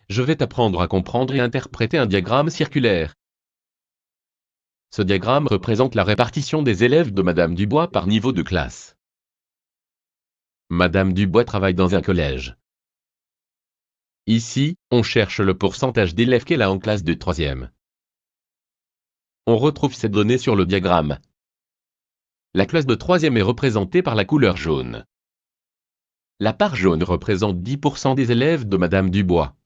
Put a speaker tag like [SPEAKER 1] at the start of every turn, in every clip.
[SPEAKER 1] Je vais t'apprendre à comprendre et interpréter un diagramme circulaire. Ce diagramme représente la répartition des élèves de Madame Dubois par niveau de classe. Madame Dubois travaille dans un collège. Ici, on cherche le pourcentage d'élèves qu'elle a en classe de 3e. On retrouve ces données sur le diagramme. La classe de 3e est représentée par la couleur jaune. La part jaune représente 10% des élèves de Madame Dubois.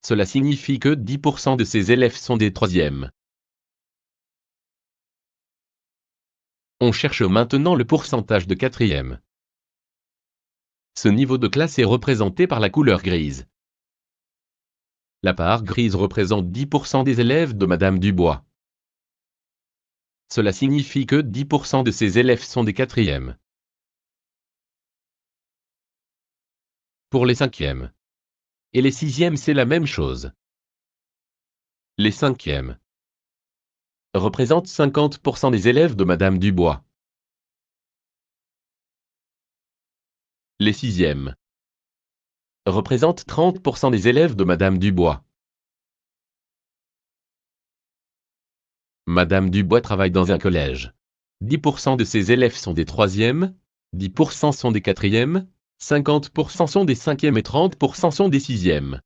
[SPEAKER 1] Cela signifie que 10% de ces élèves sont des 3e. On cherche maintenant le pourcentage de 4e. Ce niveau de classe est représenté par la couleur grise. La part grise représente 10% des élèves de Madame Dubois. Cela signifie que 10% de ces élèves sont des 4e. Pour les 5e. Et les 6e, c'est la même chose. Les 5e représentent 50% des élèves de Madame Dubois. Les 6e représentent 30% des élèves de Madame Dubois. Madame Dubois travaille dans un collège. 10% de ses élèves sont des 3e, 10% sont des 4e, 50% sont des 5e et 30% sont des 6e.